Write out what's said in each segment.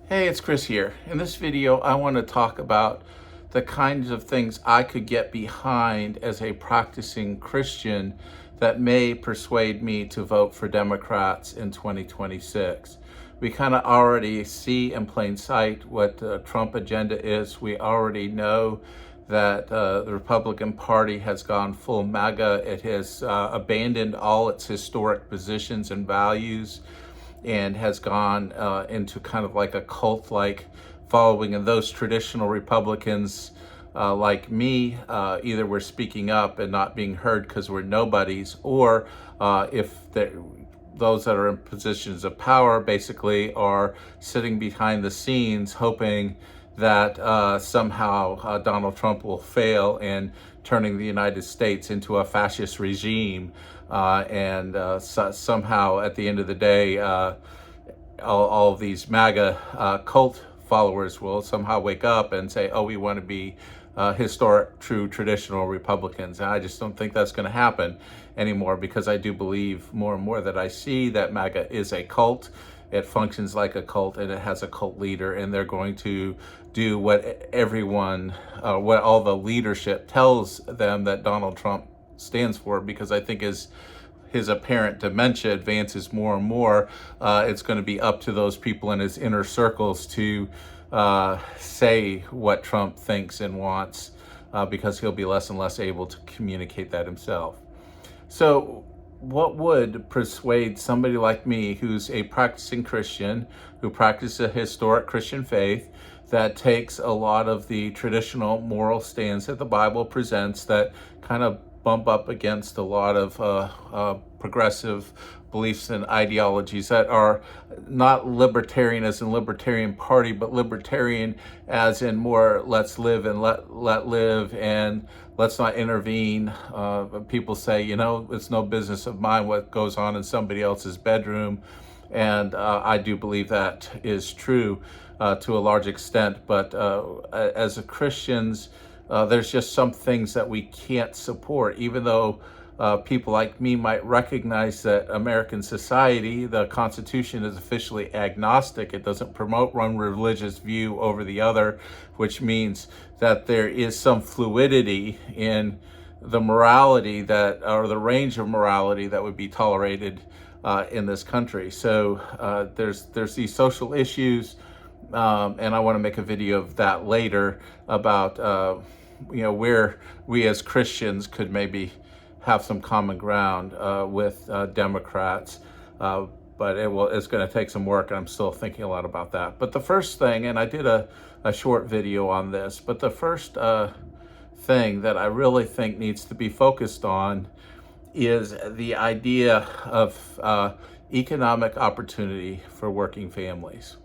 Hey, it's Chris here. In this video, I want to talk about the kinds of things I could get behind as a practicing Christian that may persuade me to vote for Democrats in 2026. We kind of already see in plain sight what the Trump agenda is. We already know that the Republican Party has gone full MAGA. It has abandoned all its historic positions and values and has gone into kind of like a cult-like following. And those traditional Republicans like me, either we're speaking up and not being heard because we're nobodies, or if those that are in positions of power basically are sitting behind the scenes hoping that somehow Donald Trump will fail in turning the United States into a fascist regime. Somehow at the end of the day, all of these MAGA cult followers will somehow wake up and say, oh, we want to be historic, true, traditional Republicans. And I just don't think that's going to happen anymore, because I do believe more and more that I see that MAGA is a cult. It functions like a cult, and it has a cult leader, and they're going to do what everyone, what all the leadership tells them that Donald Trump stands for, because I think his apparent dementia advances more and more, it's going to be up to those people in his inner circles to say what Trump thinks and wants, because he'll be less and less able to communicate that himself. So what would persuade somebody like me, who's a practicing Christian, who practices a historic Christian faith that takes a lot of the traditional moral stands that the Bible presents, that kind of bump up against a lot of progressive beliefs and ideologies that are not libertarian as in Libertarian Party, but libertarian as in more let's live and let live, and let's not intervene. People say, it's no business of mine what goes on in somebody else's bedroom. And I do believe that is true to a large extent. But as a Christians, there's just some things that we can't support, even though people like me might recognize that American society, the Constitution, is officially agnostic. It doesn't promote one religious view over the other, which means that there is some fluidity in the morality that, or the range of morality that would be tolerated in this country. So there's these social issues, and I want to make a video of that later about where we as Christians could maybe have some common ground with Democrats, but it's going to take some work, and I'm still thinking a lot about that. But the first thing, and I did a short video on this, but the first thing that I really think needs to be focused on is the idea of economic opportunity for working families.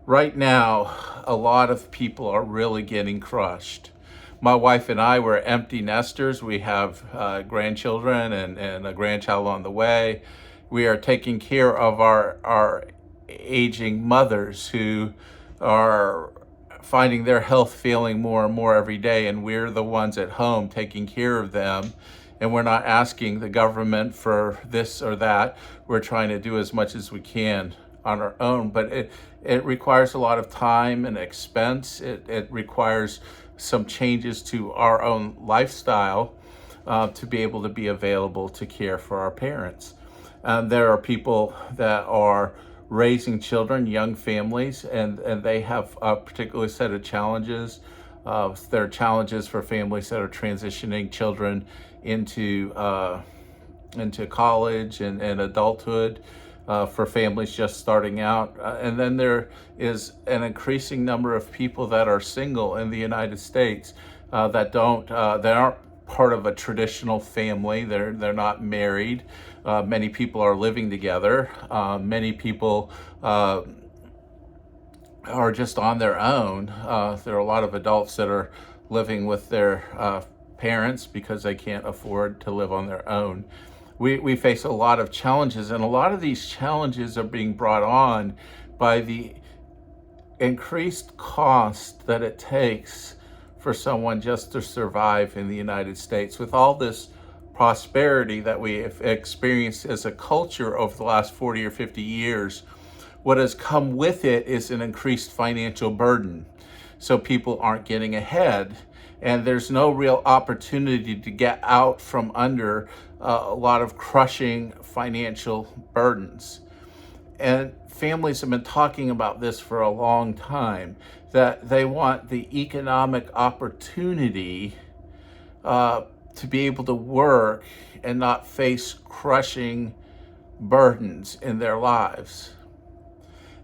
Right now, a lot of people are really getting crushed. My wife and I were empty nesters. We have grandchildren and a grandchild on the way. We are taking care of our aging mothers who are finding their health failing more and more every day, and we're the ones at home taking care of them. And we're not asking the government for this or that. We're trying to do as much as we can on our own, but it requires a lot of time and expense. It requires some changes to our own lifestyle to be able to be available to care for our parents. There are people that are raising children, young families, and they have a particular set of challenges. There are challenges for families that are transitioning children into college and adulthood, for families just starting out. And then there is an increasing number of people that are single in the United States that aren't part of a traditional family. They're not married. Many people are living together. Many people are just on their own. There are a lot of adults that are living with their parents because they can't afford to live on their own. We face a lot of challenges, and a lot of these challenges are being brought on by the increased cost that it takes for someone just to survive in the United States. With all this prosperity that we have experienced as a culture over the last 40 or 50 years, what has come with it is an increased financial burden. So people aren't getting ahead, and there's no real opportunity to get out from under a lot of crushing financial burdens. And families have been talking about this for a long time, that they want the economic opportunity to be able to work and not face crushing burdens in their lives.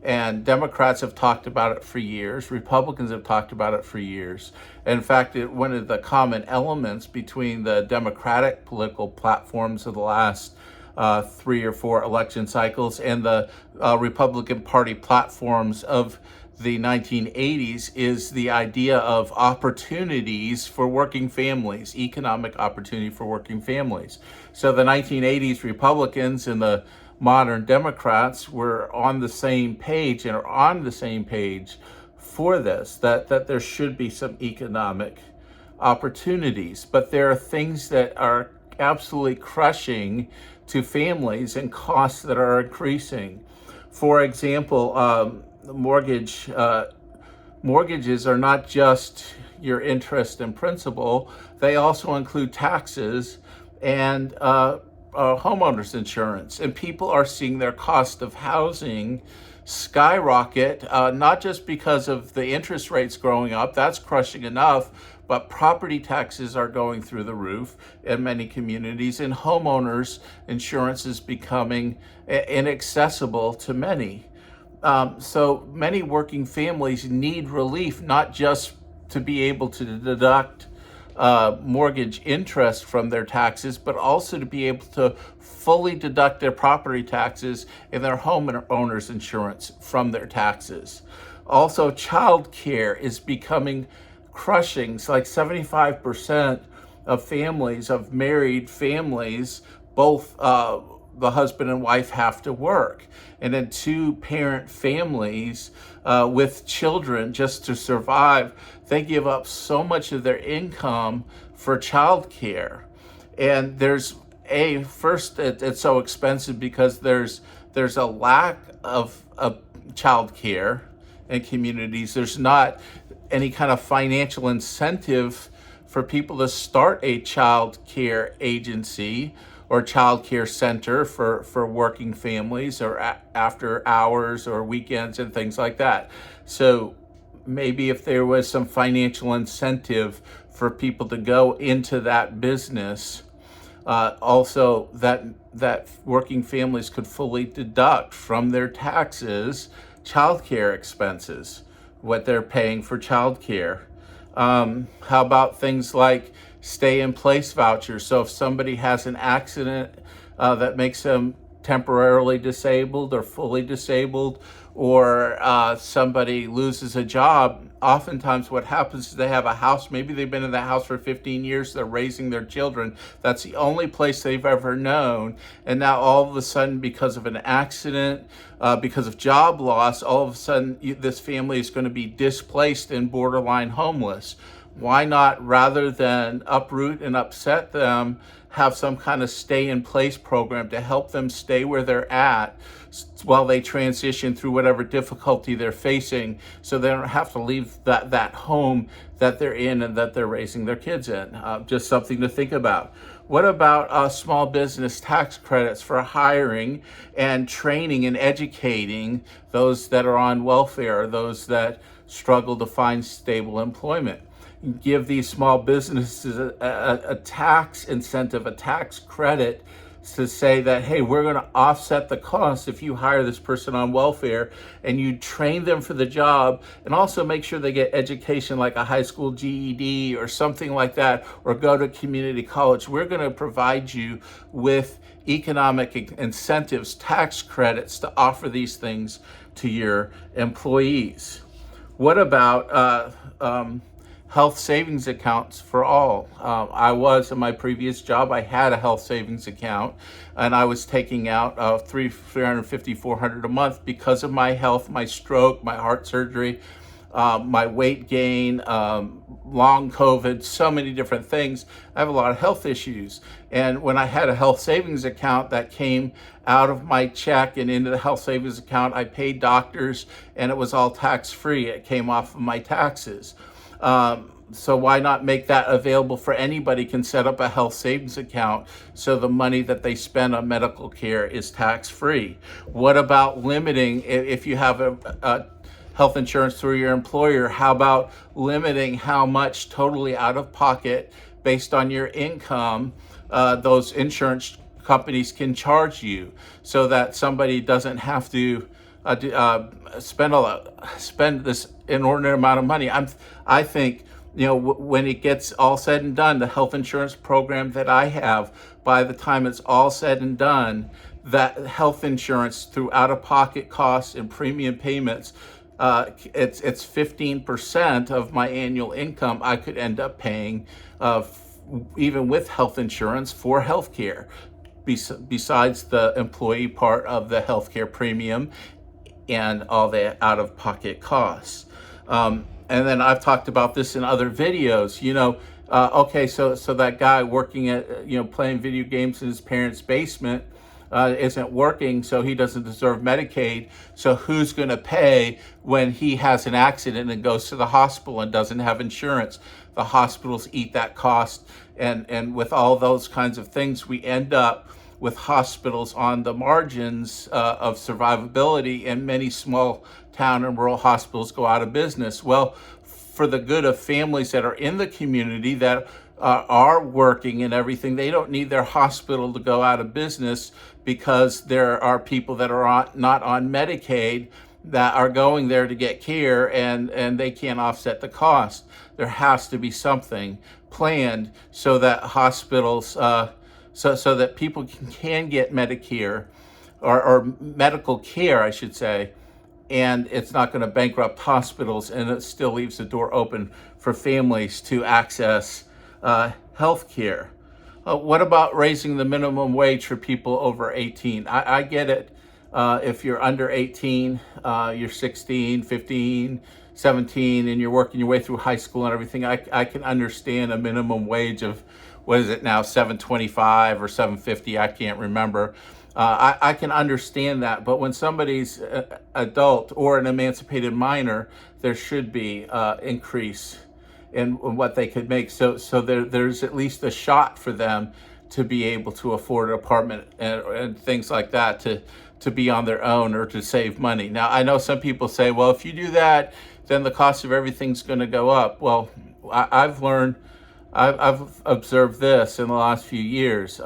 And Democrats have talked about it for years. Republicans have talked about it for years. In fact, one of the common elements between the Democratic political platforms of the last 3 or 4 election cycles and the Republican Party platforms of the 1980s is the idea of opportunities for working families, economic opportunity for working families. So the 1980s Republicans and the modern Democrats were on the same page and are on the same page for this, that there should be some economic opportunities. But there are things that are absolutely crushing to families and costs that are increasing. For example, mortgages are not just your interest and principal, they also include taxes and homeowners insurance. And people are seeing their cost of housing skyrocket, not just because of the interest rates growing up, that's crushing enough, but property taxes are going through the roof in many communities, and homeowners insurance is becoming inaccessible to many. So many working families need relief, not just to be able to deduct mortgage interest from their taxes, but also to be able to fully deduct their property taxes and their homeowners insurance from their taxes. Also, child care is becoming crushing. It's like 75% of families, of married families, both the husband and wife have to work. And in 2-parent families with children, just to survive, they give up so much of their income for child care. And there's first, it's so expensive because there's a lack of child care in communities. There's not any kind of financial incentive for people to start a child care agency or child care center for working families, or after hours or weekends and things like that. So maybe if there was some financial incentive for people to go into that business, also that working families could fully deduct from their taxes childcare expenses, what they're paying for childcare. How about things like stay-in-place vouchers? So if somebody has an accident that makes them temporarily disabled or fully disabled, or somebody loses a job, oftentimes what happens is they have a house, maybe they've been in that house for 15 years, they're raising their children, that's the only place they've ever known, and now all of a sudden, because of an accident, because of job loss, all of a sudden this family is going to be displaced and borderline homeless. Why not, rather than uproot and upset them, have some kind of stay-in-place program to help them stay where they're at while they transition through whatever difficulty they're facing, so they don't have to leave that home that they're in and that they're raising their kids in. Just something to think about. What about small business tax credits for hiring and training and educating those that are on welfare, those that struggle to find stable employment? Give these small businesses a tax incentive, a tax credit, to say that, hey, we're going to offset the cost if you hire this person on welfare and you train them for the job, and also make sure they get education like a high school GED or something like that, or go to community college. We're going to provide you with economic incentives, tax credits to offer these things to your employees. What about health savings accounts for all? I was, in my previous job, I had a health savings account, and I was taking out $350, $400 a month because of my health, my stroke, my heart surgery. my weight gain, long COVID, so many different things. I have a lot of health issues. And when I had a health savings account that came out of my check and into the health savings account, I paid doctors and it was all tax free. It came off of my taxes. So why not make that available for anybody can set up a health savings account so the money that they spend on medical care is tax free? What about limiting, if you have a health insurance through your employer, how about limiting how much totally out of pocket based on your income those insurance companies can charge you, so that somebody doesn't have to spend this inordinate amount of money? I think, when it gets all said and done, the health insurance program that I have, by the time it's all said and done, that health insurance through out-of-pocket costs and premium payments, it's 15% of my annual income I could end up paying, even with health insurance, for healthcare, besides the employee part of the healthcare premium and all the out-of-pocket costs. And then I've talked about this in other videos. Okay, so that guy working at, playing video games in his parents' basement isn't working, so he doesn't deserve Medicaid. So who's going to pay when he has an accident and goes to the hospital and doesn't have insurance? The hospitals eat that cost, and with all those kinds of things, we end up with hospitals on the margins of survivability, and many small town and rural hospitals go out of business. Well, for the good of families that are in the community that are working and everything, they don't need their hospital to go out of business because there are people that are not on Medicaid that are going there to get care, and they can't offset the cost. There has to be something planned so that hospitals, so that people can get Medicare or medical care, I should say, and it's not going to bankrupt hospitals, and it still leaves the door open for families to access health care. What about raising the minimum wage for people over 18? I get it. If you're under 18, you're 16, 15, 17, and you're working your way through high school and everything, I can understand a minimum wage of, what is it now, $7.25 or $7.50, I can't remember. I can understand that, but when somebody's adult or an emancipated minor, there should be increase in what they could make. So there's at least a shot for them to be able to afford an apartment and things like that, to be on their own or to save money. Now, I know some people say, well, if you do that, then the cost of everything's going to go up. Well, I've observed this in the last few years.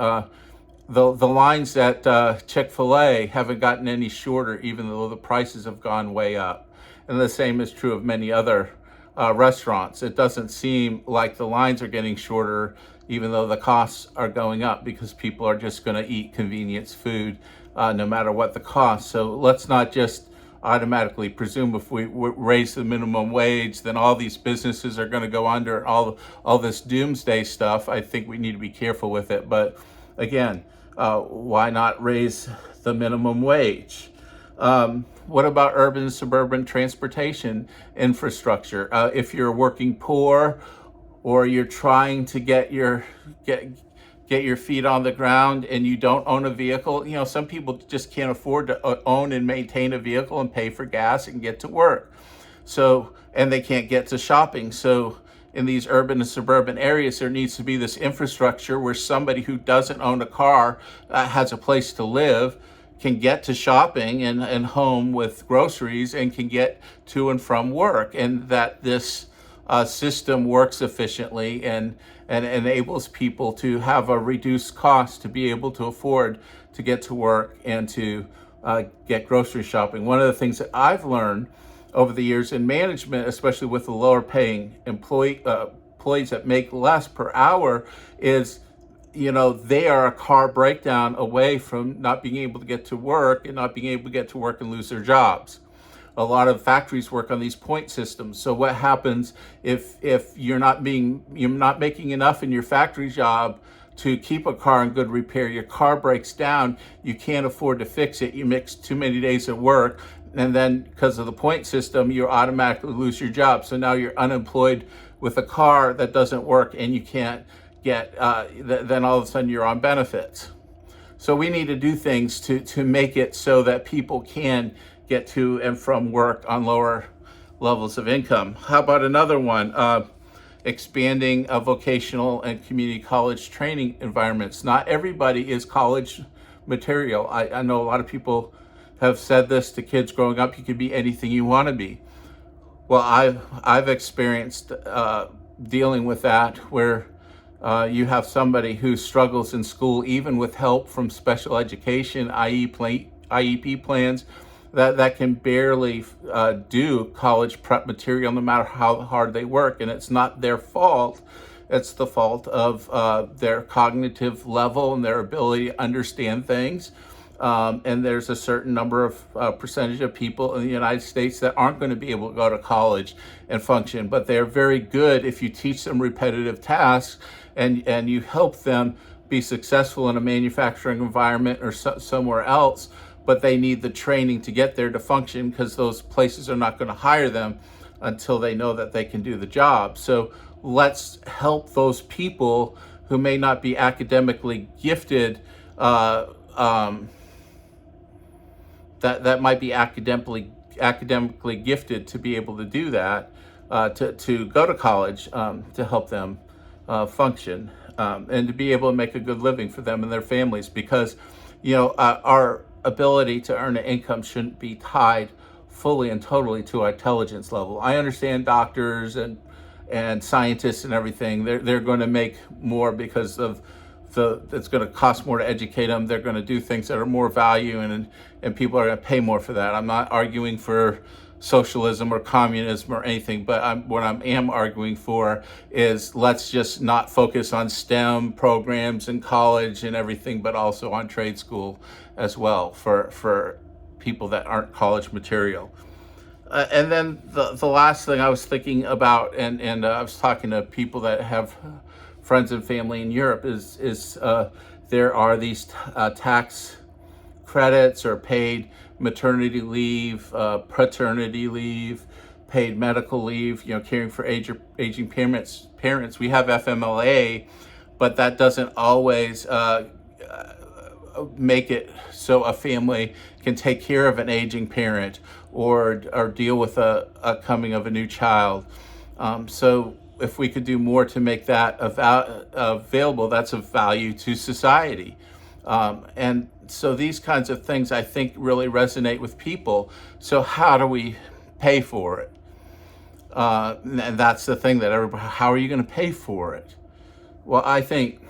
The lines at Chick-fil-A haven't gotten any shorter, even though the prices have gone way up. And the same is true of many other restaurants. It doesn't seem like the lines are getting shorter, even though the costs are going up, because people are just going to eat convenience food no matter what the cost. So let's not just automatically presume if we raise the minimum wage, then all these businesses are going to go under, all this doomsday stuff. I think we need to be careful with it. But again, why not raise the minimum wage? What about urban and suburban transportation infrastructure? If you're working poor, or you're trying to get your feet on the ground and you don't own a vehicle, some people just can't afford to own and maintain a vehicle and pay for gas and get to work. So, and they can't get to shopping. So in these urban and suburban areas, there needs to be this infrastructure where somebody who doesn't own a car, has a place to live, can get to shopping and home with groceries, and can get to and from work, and that this system works efficiently and enables people to have a reduced cost to be able to afford to get to work and to get grocery shopping. One of the things that I've learned over the years in management, especially with the lower paying employees that make less per hour, is they are a car breakdown away from not being able to get to work and not being able to get to work and lose their jobs. A lot of factories work on these point systems. So what happens if you're not making enough in your factory job to keep a car in good repair? Your car breaks down, you can't afford to fix it, you miss too many days at work, And then because of the point system, you automatically lose your job. So now you're unemployed with a car that doesn't work, and you can't get, then all of a sudden you're on benefits. So we need to do things to make it so that people can get to and from work on lower levels of income. How about another one? Expanding vocational and community college training environments. Not everybody is college material. I know a lot of people have said this to kids growing up: you can be anything you want to be. Well, I've experienced dealing with that, where you have somebody who struggles in school, even with help from special education, IEP plans, that can barely do college prep material no matter how hard they work. And it's not their fault. It's the fault of their cognitive level and their ability to understand things. And there's a certain number of percentage of people in the United States that aren't going to be able to go to college and function, but they're very good if you teach them repetitive tasks and you help them be successful in a manufacturing environment or somewhere else. But they need the training to get there to function, because those places are not going to hire them until they know that they can do the job. So let's help those people who may not be academically gifted, that might be academically gifted to be able to do that, to go to college, to help them function, and to be able to make a good living for them and their families. Because our ability to earn an income shouldn't be tied fully and totally to our intelligence level. I understand doctors and scientists and everything, they're going to make more because of it's going to cost more to educate them. They're going to do things that are more value, and people are going to pay more for that. I'm not arguing for socialism or communism or anything, but what I am arguing for is, let's just not focus on STEM programs in college and everything, but also on trade school as well for people that aren't college material. And then the last thing I was thinking about, and I was talking to people that have friends and family in Europe, is there are these tax credits or paid maternity leave, paternity leave, paid medical leave, caring for aging parents. We have FMLA, but that doesn't always make it so a family can take care of an aging parent or deal with a coming of a new child. So if we could do more to make that available, that's of value to society. And so these kinds of things, I think, really resonate with people. So how do we pay for it? And that's the thing that how are you going to pay for it? Well, I think,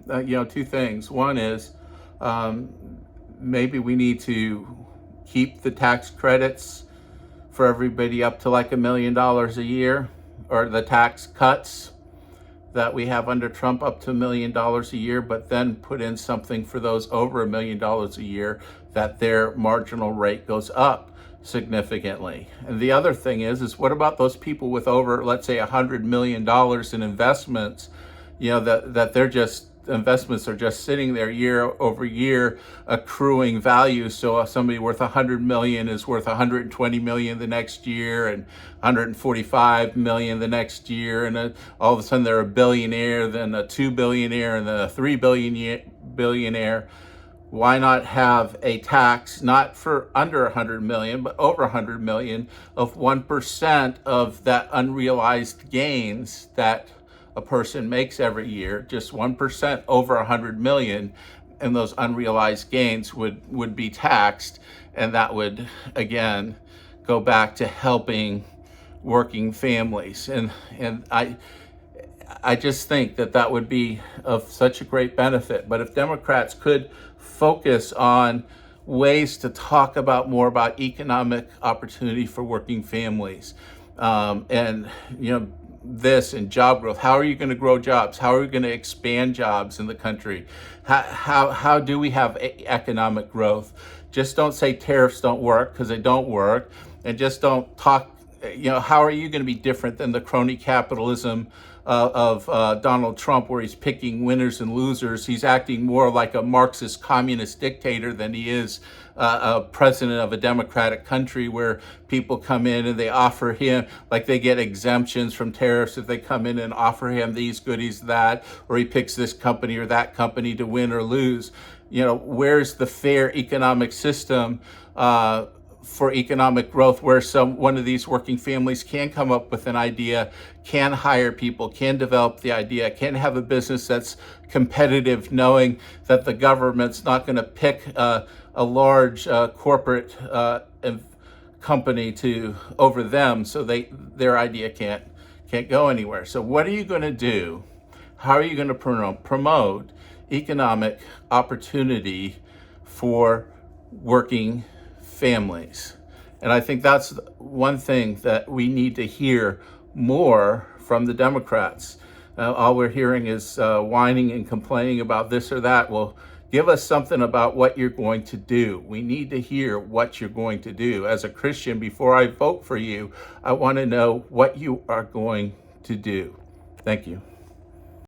two things. One is, maybe we need to keep the tax credits for everybody up to like $1 million a year, or the tax cuts that we have under Trump up to $1 million a year, but then put in something for those over $1 million a year, that their marginal rate goes up significantly. And the other thing is what about those people with over, let's say, $100 million in investments, that they're just, investments are just sitting there year over year accruing value. So if somebody worth 100 million is worth 120 million the next year, and 145 million the next year, and all of a sudden they're a billionaire, then a 2 billionaire, and then a 3 billionaire. Why not have a tax, not for under 100 million, but over 100 million, of 1% of that unrealized gains that a person makes every year? Just 1% over 100 million, and those unrealized gains would be taxed, and that would again go back to helping working families. And I just think that would be of such a great benefit. But if Democrats could focus on ways to talk about more about economic opportunity for working families, and this and job growth. How are you going to grow jobs? How are we going to expand jobs in the country? How do we have economic growth? Just don't say tariffs don't work, because they don't work. And just don't talk, how are you going to be different than the crony capitalism of Donald Trump, where he's picking winners and losers. He's acting more like a Marxist communist dictator than he is a president of a democratic country, where people come in and they offer him, like they get exemptions from tariffs if they come in and offer him these goodies, that, or he picks this company or that company to win or lose. Where's the fair economic system for economic growth, where one of these working families can come up with an idea, can hire people, can develop the idea, can have a business that's competitive, knowing that the government's not going to pick a large corporate company over them, so their idea can't go anywhere. So what are you going to do? How are you going to promote economic opportunity for working families? And I think that's one thing that we need to hear more from the Democrats. All we're hearing is whining and complaining about this or that. Well, give us something about what you're going to do. We need to hear what you're going to do. As a Christian, before I vote for you, I want to know what you are going to do. Thank you.